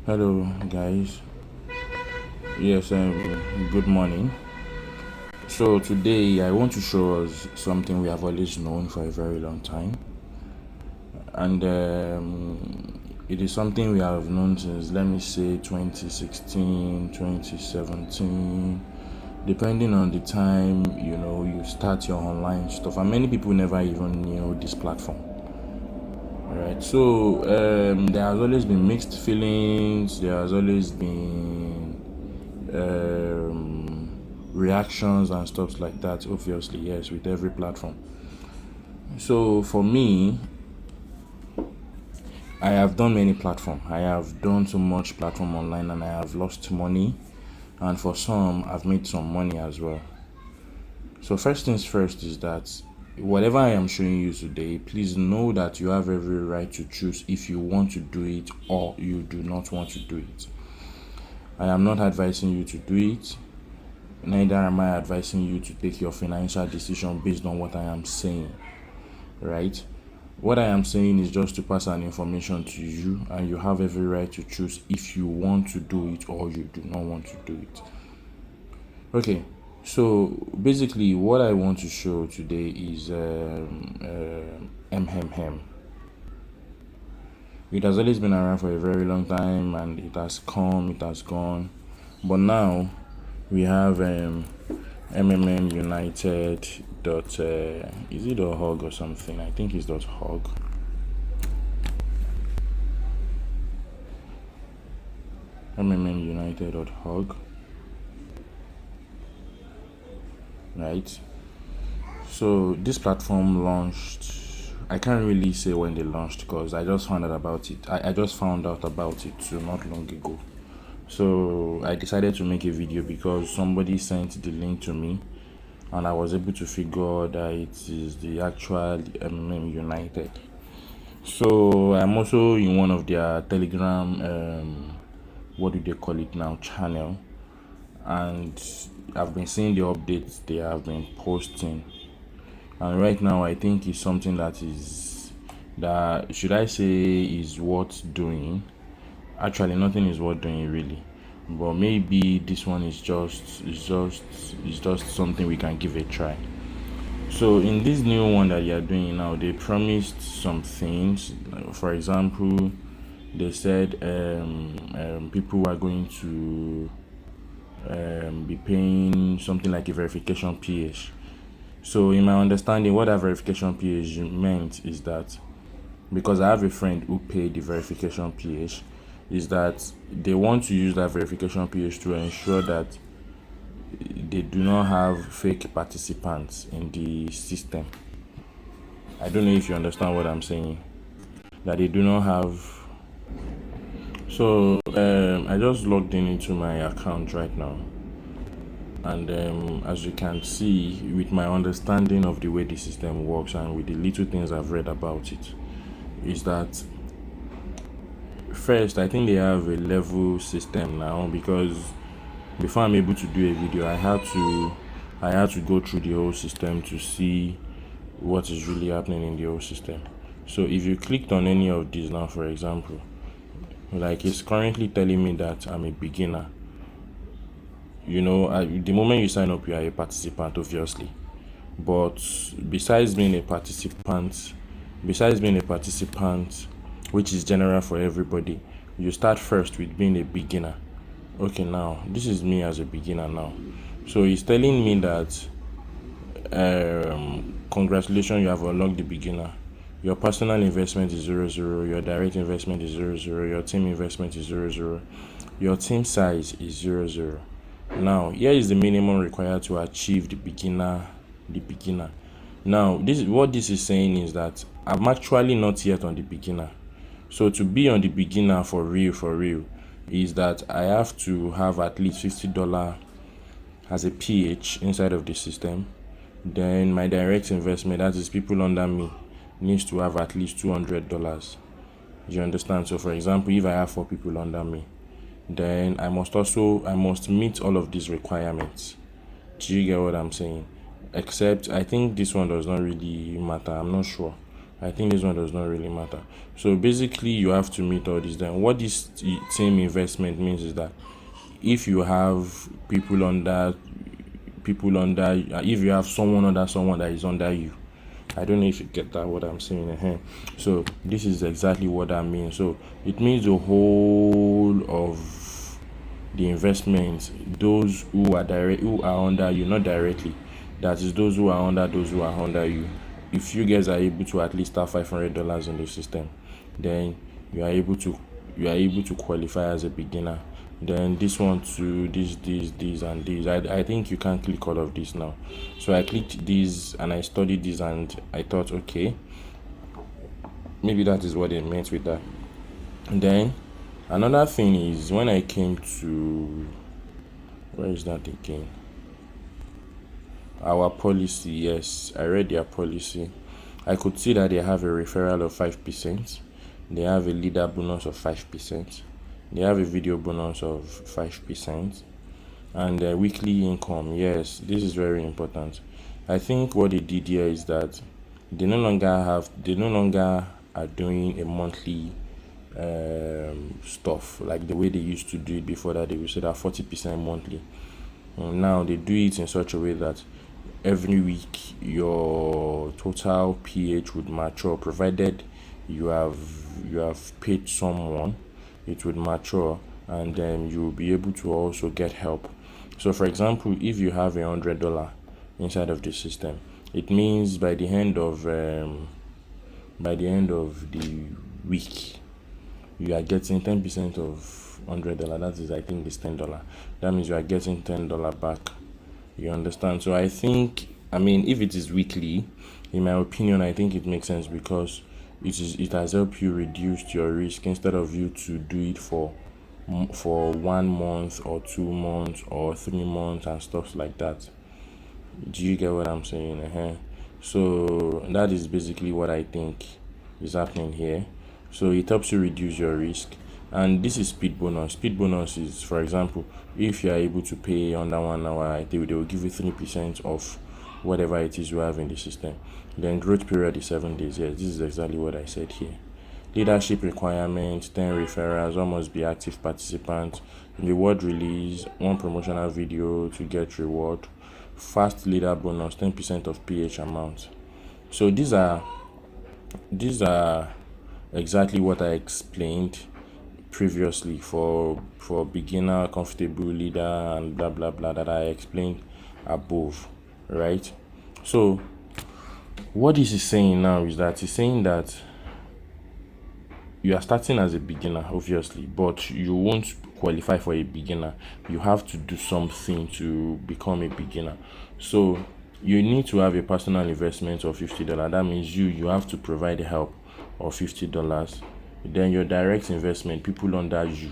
Hello, guys. Yes, good morning. So, today I want to show us something we have always known for a very long time, and it is something we have known since, let me say, 2016, 2017, depending on the time you start your online stuff. And many people never even knew this platform. Right, so there has always been mixed feelings. There has always been reactions and stuff like that. Obviously, yes, with every platform. So for me, I have done many platform. I have done so much platform online, and I have lost money. And for some, I've made some money as well. So first things first is that whatever I am showing you today, please know that you have every right to choose if you want to do it or you do not want to do it. I am not advising you to do it. Neither am I advising you to take your financial decision based on what I am saying. Right? What I am saying is just to pass an information to you, and you have every right to choose if you want to do it or you do not want to do it. Okay, so basically, what I want to show today is MMM. It has always been around for a very long time, and it has come, it has gone, but now we have MMM United dot is it .org or something? I think it's .org. MMMUnited.org. Right. So this platform launched. I can't really say when they launched because I just found out about it. I just found out about it too not long ago. So I decided to make a video because somebody sent the link to me, and I was able to figure that it is the actual MMM United. So I'm also in one of their Telegram, what do they call it now, channel, and I've been seeing the updates they have been posting. And right now, I think it's something that should I say is worth doing. Actually, nothing is worth doing really, but maybe this one is just something we can give a try. So in this new one that you are doing now, they promised some things. Like, for example, they said people are going to be paying something like a verification PH. So in my understanding, what that verification PH meant is that, because I have a friend who paid the verification PH, is that they want to use that verification PH to ensure that they do not have fake participants in the system. I don't know if you understand what I'm saying. That they do not have. So I just logged into my account right now, and as you can see, with my understanding of the way the system works and with the little things I've read about it, is that first I think they have a level system now, because before I'm able to do a video, I had to go through the whole system to see what is really happening in the whole system. So if you clicked on any of these now, for example, like it's currently telling me that I'm a beginner. The moment you sign up, you are a participant, obviously. But besides being a participant, which is general for everybody, you start first with being a beginner. Okay, now this is me as a beginner now. So it's telling me that congratulations, you have unlocked the beginner. Your personal investment is 0, your direct investment is 0, your team investment is 0, your team size is 0. Now here is the minimum required to achieve the beginner. Now this is saying is that I'm actually not yet on the beginner. So to be on the beginner for real is that I have to have at least $50 as a PH inside of the system. Then my direct investment, that is people under me, needs to have at least $200. Do you understand? So for example, if I have 4 people under me, then I must meet all of these requirements. Do you get what I'm saying? Except I think this one does not really matter. I'm not sure. I think this one does not really matter. So basically, you have to meet all this. Then what this team investment means is that if you have if you have someone under someone that is under you, I don't know if you get that what I'm saying here. So this is exactly what that means. So it means the whole of the investments, those who are under you, not directly. That is those who are under you. If you guys are able to at least have $500 in the system, then you are able to qualify as a beginner. Then this one too, this and this. I think you can click all of this now. So I clicked this and I studied this and I thought, okay, maybe that is what they meant with that. And then another thing is when I came to, where is that again? Our policy. Yes, I read their policy. I could see that they have a referral of 5%. They have a leader bonus of 5%. They have a video bonus of 5%. And their weekly income. Yes, this is very important. I think what they did here is that they no longer are doing a monthly stuff like the way they used to do it before, that they would say that 40% monthly. Now they do it in such a way that every week your total ph would mature, provided you have paid someone, it would mature, and then you'll be able to also get help. So for example, if you have $100 inside of the system, it means by the end of the week you are getting 10% of $100. That is, I think, it's $10. That means you are getting $10 back. You understand? So I think, if it is weekly, in my opinion, I think it makes sense because it has helped you reduce your risk instead of you to do it for 1 month or 2 months or 3 months and stuff like that. Do you get what I'm saying? So that is basically what I think is happening here. So it helps you reduce your risk. And this is speed bonus. Speed bonus is, for example, if you are able to pay under 1 hour, they will give you 3% of whatever it is you have in the system. Then growth period is 7 days. Yes, this is exactly what I said here. Leadership requirements, 10 referrals, one must be active participant. Reward release, 1 promotional video to get reward. Fast leader bonus, 10% of PH amount. So these are exactly what I explained previously for beginner, comfortable, leader, and blah blah blah that I explained above, right? So what this is saying now is that it's saying that you are starting as a beginner, obviously, but you won't qualify for a beginner. You have to do something to become a beginner. So you need to have a personal investment of $50. That means you have to provide help of $50. Then your direct investment, people under you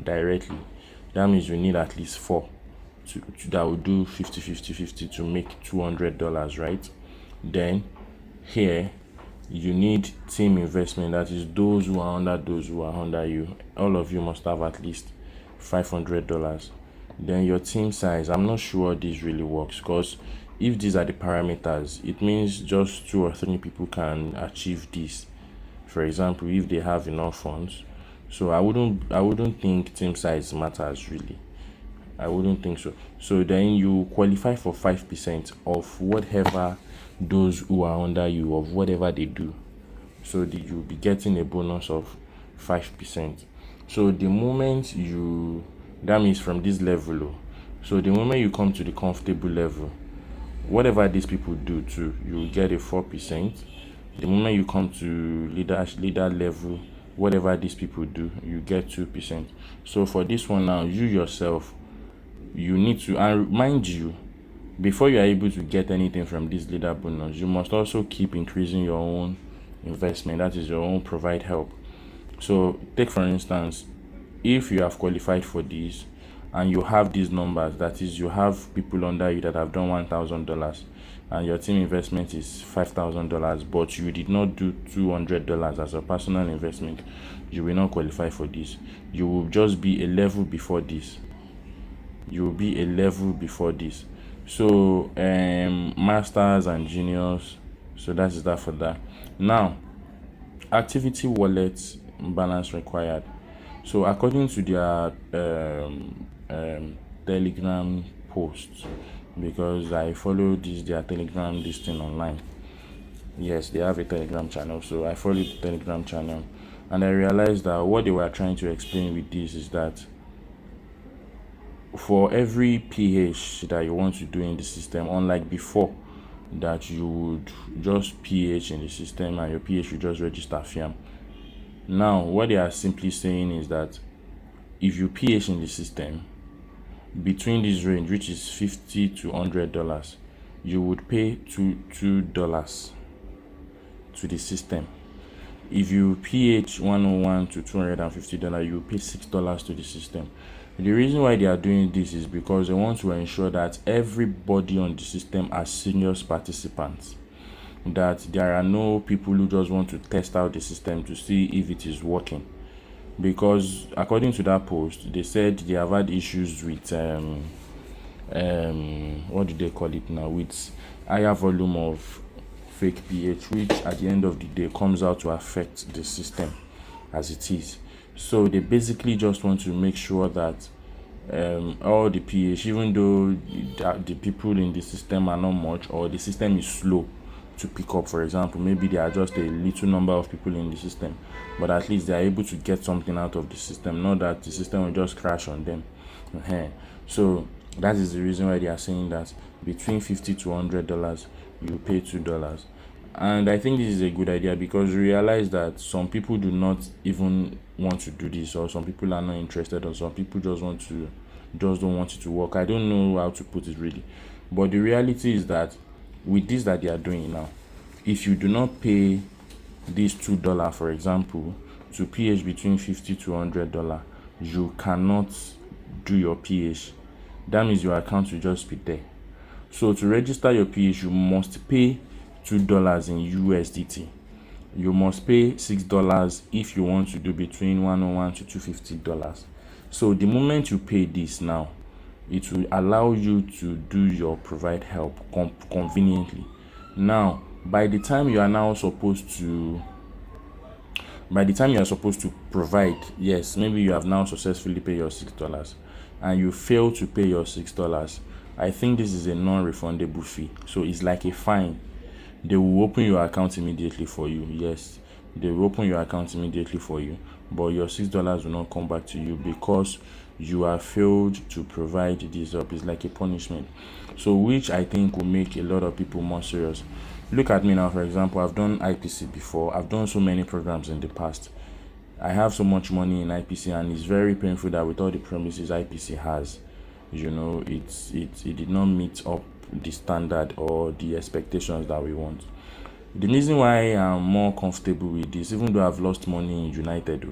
directly, that means you need at least 4 that will do 50 to make $200, right? Then here you need team investment, that is those who are under you. All of you must have at least $500. Then your team size, I'm not sure this really works, because if these are the parameters, it means just 2 or 3 people can achieve this. For example, if they have enough funds. So I wouldn't think team size matters really. I wouldn't think so. So then you qualify for 5% of whatever those who are under you, of whatever they do. So you'll be getting a bonus of 5%. So the moment that means from this level. So the moment you come to the comfortable level, whatever these people do too, you get a 4%. The moment you come to leader level, whatever these people do, you get 2%. So for this one now, you yourself, you need to, and mind you, before you are able to get anything from this leader bonus, you must also keep increasing your own investment, that is your own provide help. So take for instance, if you have qualified for this and you have these numbers, that is you have people under you that have done $1,000 and your team investment is $5,000, but you did not do $200 as a personal investment, you will not qualify for this. You will just be a level before this. So masters and juniors, so that is that for that. Now activity wallet balance required. So according to their Telegram post, because I follow their Telegram listing online. Yes, they have a Telegram channel, so I followed the Telegram channel, and I realized that what they were trying to explain with this is that for every pH that you want to do in the system, unlike before, that you would just pH in the system and your pH will just register fiam. Now, what they are simply saying is that if you pH in the system between this range, which is $50 to $100, you would pay $2 to the system. If you pH 101 to $250, you pay $6 to the system. The reason why they are doing this is because they want to ensure that everybody on the system are serious participants, that there are no people who just want to test out the system to see if it is working. Because according to that post, they said they have had issues with what do they call it now, with higher volume of fake pH, which at the end of the day comes out to affect the system as it is. So they basically just want to make sure that all the pH, even though the people in the system are not much, or the system is slow to pick up, for example, maybe there are just a little number of people in the system, but at least they are able to get something out of the system, not that the system will just crash on them. So that is the reason why they are saying that between $50 to $100 you pay $2. And I think this is a good idea, because you realize that some people do not even want to do this, or some people are not interested, or some people just don't want it to work. I don't know how to put it really, but the reality is that with this that they are doing now, if you do not pay this $2, for example, to pH between $50 to $100, you cannot do your pH. That means your account will just be there. So to register your pH, you must pay $2 in USDT. You must pay $6 if you want to do between $101 to $250. So the moment you pay this now, it will allow you to do your provide help conveniently. Now, by the time you are supposed to provide, yes, maybe you have now successfully paid your $6 and you fail to pay your $6, I think this is a non-refundable fee. So it's like a fine. They will open your account immediately for you. Yes, they will open your account immediately for you, but your $6 will not come back to you because you have failed to provide this up. It's like a punishment. So which I think will make a lot of people more serious. Look at me now, for example. I've done IPC before. I've done so many programs in the past. I have so much money in IPC, and it's very painful that with all the promises IPC has, it did not meet up the standard or the expectations that we want. The reason why I'm more comfortable with this, even though I've lost money in United,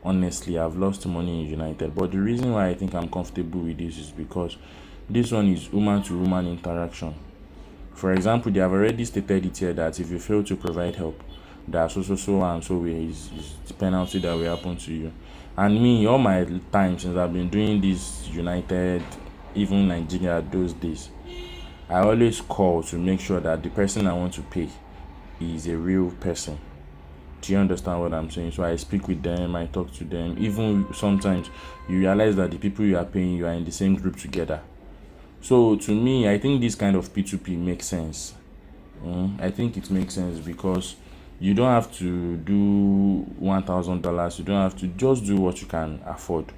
honestly, I've lost money in United, but the reason why I think I'm comfortable with this is because this one is human to human interaction. For example, they have already stated it here that if you fail to provide help, that so and so way is the penalty that will happen to you. And me, all my time since I've been doing this United, even Nigeria, those days, I always call to make sure that the person I want to pay is a real person. Do you understand what I'm saying? So I speak with them, I talk to them. Even sometimes you realize that the people you are paying, you are in the same group together. So to me, I think this kind of P2P makes sense. I think it makes sense because you don't have to do $1,000. You don't have to, just do what you can afford.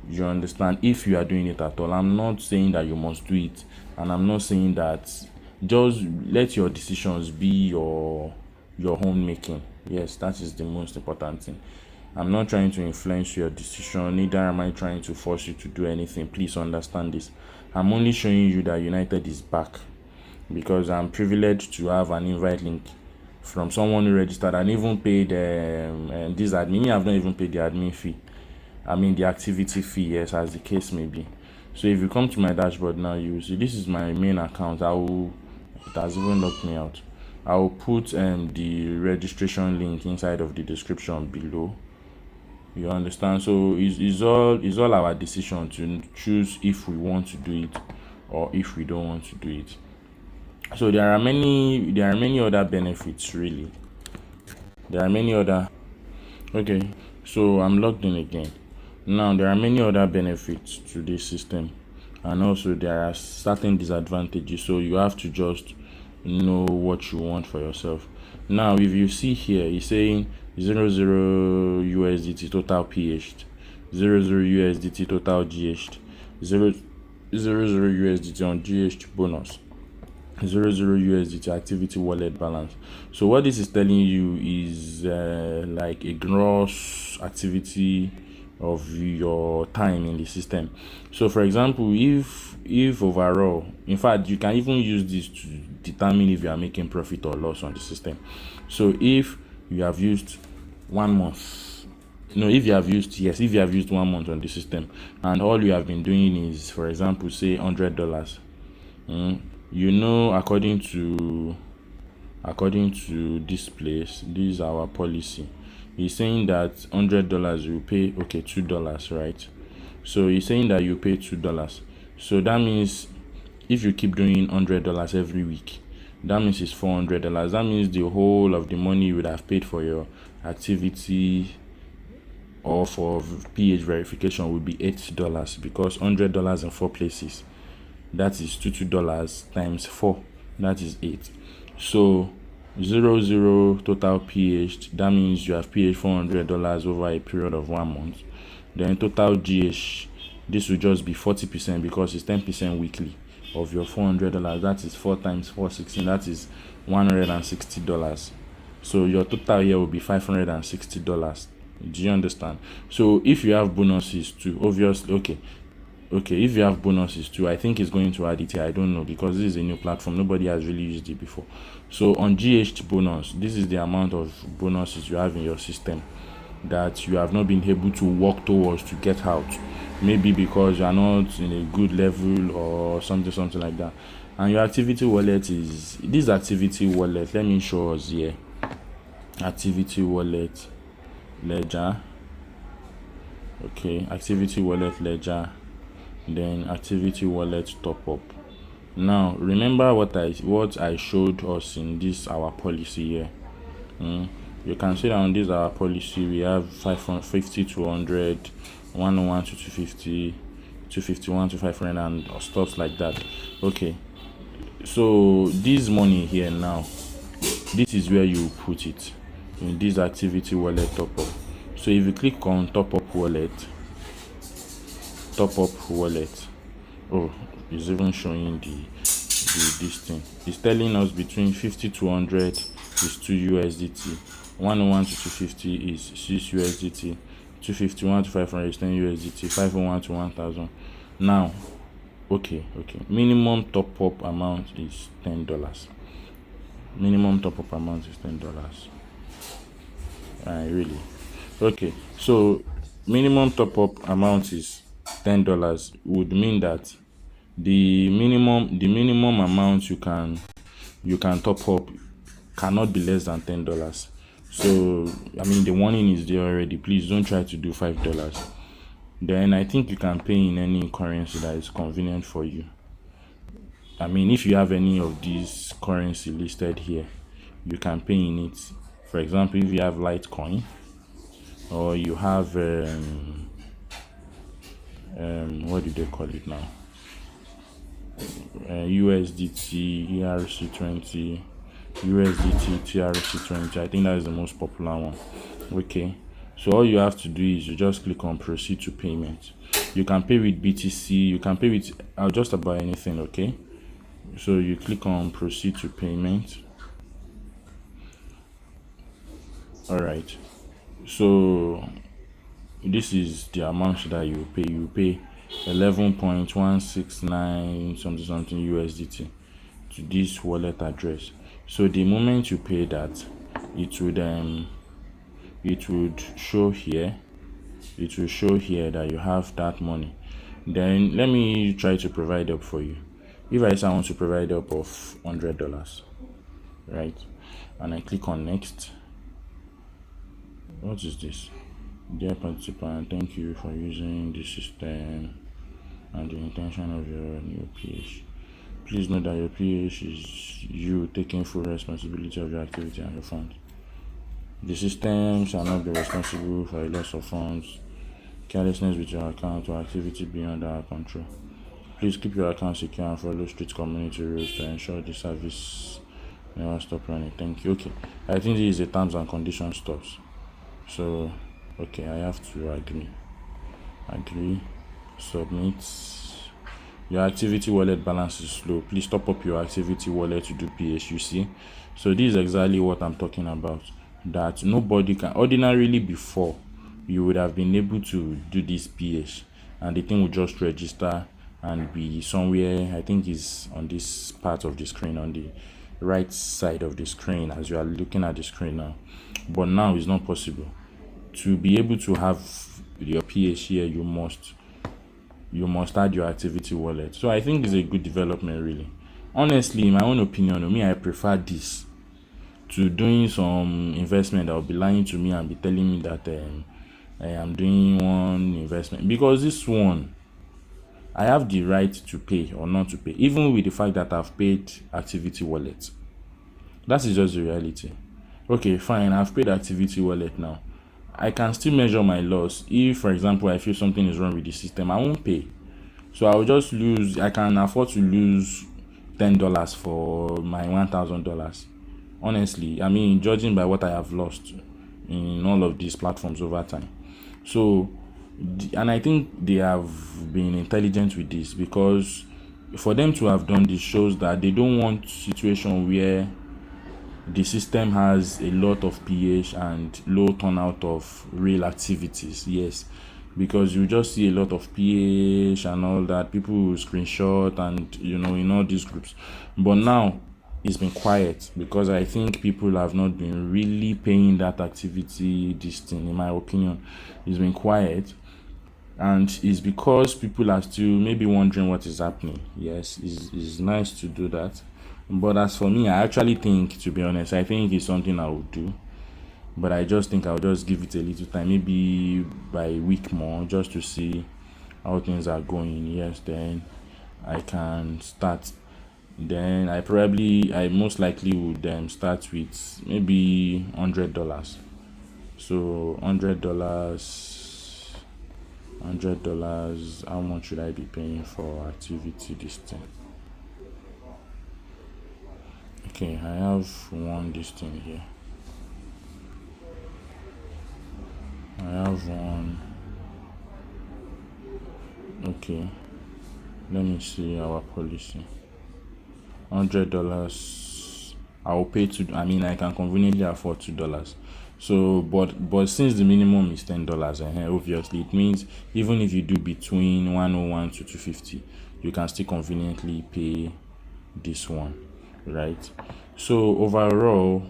You understand? If you are doing it at all, I'm not saying that you must do it, and I'm not saying that, just let your decisions be your own making. Yes, that is the most important thing. I'm not trying to influence your decision, neither am I trying to force you to do anything. Please understand this. I'm only showing you that United is back because I'm privileged to have an invite link from someone who registered and even paid this admin. I've not even paid the admin fee. I mean the activity fee, yes, as the case may be. So if you come to my dashboard now, you see this is my main account. It has even locked me out. I will put the registration link inside of the description below. You understand? So it's all our decision to choose if we want to do it or if we don't want to do it. So there are many other benefits really. There are many other. Okay, so I'm logged in again. Now there are many other benefits to this system, and also there are certain disadvantages. So you have to just know what you want for yourself. Now, if you see here, it's saying 00 USDT total PH, 00 USDT total GH, 0 USDT on GH bonus, 00 USDT activity wallet balance. So what this is telling you is like a gross activity of your time in the system. So for example, if overall, in fact, you can even use this to determine if you are making profit or loss on the system. So if you have used 1 month, no, if you have used, yes, if you have used 1 month on the system, and all you have been doing is, for example, say $100, you know, according to this place, this is our policy. He's saying that $100 you pay, okay, $2, right? So he's saying that you pay $2. So that means if you keep doing $100 every week, that means it's $400. That means the whole of the money you would have paid for your activity or for PH verification would be $8, because $100 in 4 places, that is $2 times 4, that is 8. So 00 total PH, that means you have PH $400 over a period of 1 month. Then total GH, this will just be 40% because it's 10% weekly of your $400. That is 4 times 4, 16, that is $160. So your total here will be $560. Do you understand? So if you have bonuses too, obviously, okay, if you have bonuses too, I think it's going to add it here. I don't know, because this is a new platform, nobody has really used it before. So on GH bonus, this is the amount of bonuses you have in your system that you have not been able to work towards to get out, maybe because you are not in a good level or something like that. And your activity wallet is this activity wallet. Let me show us here. Activity wallet ledger. Okay, activity wallet ledger, then activity wallet top up. Now remember what I showed us in this our policy here. You can see that on this our policy we have 550 to 100, 101 to 250, 251 to 500, and stuff like that. Okay, so this money here now, this is where you put it in this activity wallet top up. So if you click on top up wallet, oh, it's even showing the this thing. It's telling us between 50 to 100 is 2 USDT, 101 to 250 is 6 USDT, 251 to 500 is 10 USDT, 501 to 1000. Now, okay, minimum top up amount is $10. Minimum top up amount is $10. Really? Okay, so minimum top up amount is $10 would mean that the minimum amount you can top up cannot be less than $10. So I mean, the warning is there already. Please don't try to do $5. Then I think you can pay in any currency that is convenient for you. I mean, if you have any of these currency listed here, you can pay in it. For example, if you have Litecoin, or you have what do they call it now? USDT ERC20, USDT TRC20. I think that is the most popular one. Okay, so all you have to do is you just click on proceed to payment. You can pay with BTC, you can pay with just about anything. Okay, so you click on proceed to payment. All right, so this is the amount that you pay 11.169 something USDT to this wallet address. So the moment you pay that, it would show here that you have that money. Then let me try to provide up for you. If I say I want to provide up of $100, right, and I click on next. What is this? Dear participant, thank you for using the system and the intention of your new PH. Please note that your PH is you taking full responsibility of your activity and your funds. The system shall not be responsible for a loss of funds, carelessness with your account, or activity beyond our control. Please keep your account secure and follow strict community rules to ensure the service never stop running. Thank you. Okay, I think this is a terms and conditions stuff. So, okay, I have to agree, submit. Your activity wallet balance is low. Please top up your activity wallet to do PSUC. So this is exactly what I'm talking about. That nobody can ordinarily before you would have been able to do this PH and the thing will just register and be somewhere. I think is on this part of the screen, on the right side of the screen as you are looking at the screen now. But now it's not possible. To be able to have your PH here, you must add your activity wallet. So I think it's a good development, really. Honestly, in my own opinion, I prefer this to doing some investment that will be lying to me and be telling me that I am doing one investment, because this one I have the right to pay or not to pay, even with the fact that I've paid activity wallet. That is just the reality. Okay, fine, I've paid activity wallet now. I can still measure my loss. If, for example, I feel something is wrong with the system, I won't pay. So I will just lose. I can afford to lose $10 for my $1,000. Honestly, judging by what I have lost in all of these platforms over time. So, and I think they have been intelligent with this, because for them to have done this shows that they don't want situation where the system has a lot of PH and low turnout of real activities. Yes, because you just see a lot of PH and all that. People will screenshot and in all these groups. But now it's been quiet because I think people have not been really paying that activity this thing. In my opinion, it's been quiet. And it's because people are still maybe wondering what is happening. Yes, it's nice to do that. But as for me, I actually think, to be honest, I think it's something I would do. But I just think I'll just give it a little time, maybe by a week more, just to see how things are going. Yes, then I can start. Then I most likely would start with maybe $100. So $100, how much should I be paying for activity this thing? Okay, I have this thing here. I have one. Okay, let me see our policy. $100. I will pay I can conveniently afford $2. So, but since the minimum is $10, obviously it means even if you do between 101 to 250, you can still conveniently pay this one, right? So overall,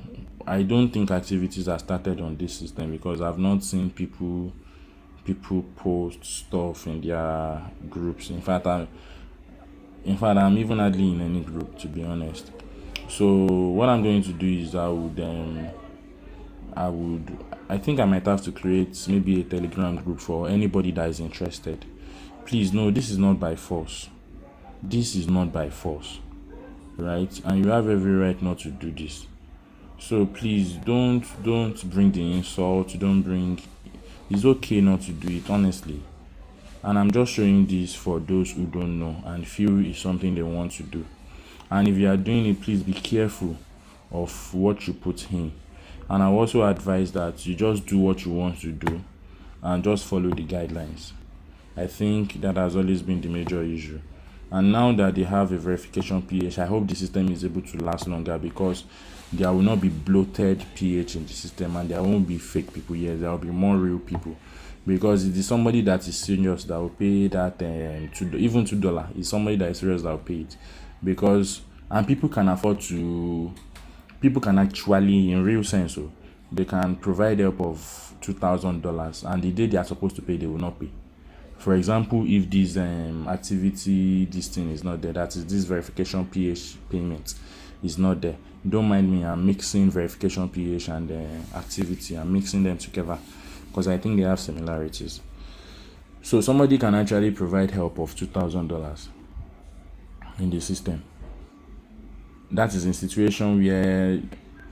I don't think activities are started on this system, because I've not seen people post stuff in their groups. In fact, I'm even hardly in any group, to be honest. So what I'm going to do is I think I might have to create maybe a Telegram group for anybody that is interested. Please, no, this is not by force. This is not by force, right? And you have every right not to do this. So please don't bring the insult. It's okay not to do it, honestly. And I'm just showing this for those who don't know and feel it's something they want to do. And if you are doing it, please be careful of what you put in. And I also advise that you just do what you want to do and just follow the guidelines. I think that has always been the major issue. And now that they have a verification PH, I hope the system is able to last longer, because there will not be bloated PH in the system and there won't be fake people here. There will be more real people. Because it is somebody that is serious that will pay that even $2. It's somebody that is serious that will pay it. And people can actually, in real sense, they can provide help of $2,000, and the day they are supposed to pay, they will not pay. For example, if this this thing is not there, that is this verification PH payment is not there, don't mind me, I'm mixing verification PH and activity. I'm mixing them together because I think they have similarities. So somebody can actually provide help of $2,000 in the system. That is in situation where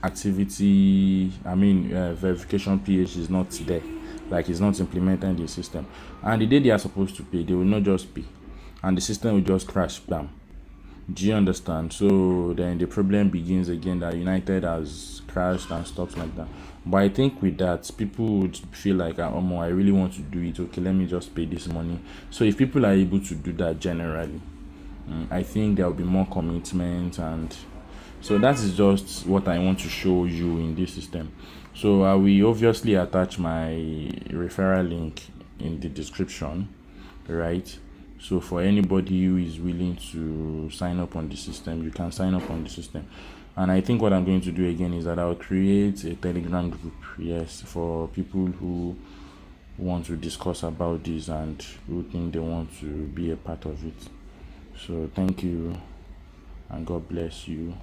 activity, verification ph is not there, like it's not implemented in the system, and the day they are supposed to pay, they will not just pay, and the system will just crash, bam. Do you understand? So then the problem begins again, that United has crashed and stuff like that. But I think with that, people would feel like, I really want to do it. Okay, let me just pay this money. So if people are able to do that generally, I think there will be more commitment, and so that is just what I want to show you in this system. So I will obviously attach my referral link in the description, right? So for anybody who is willing to sign up on the system, you can sign up on the system. And I think what I'm going to do again is that I'll create a Telegram group, yes, for people who want to discuss about this and who think they want to be a part of it. So thank you, and God bless you.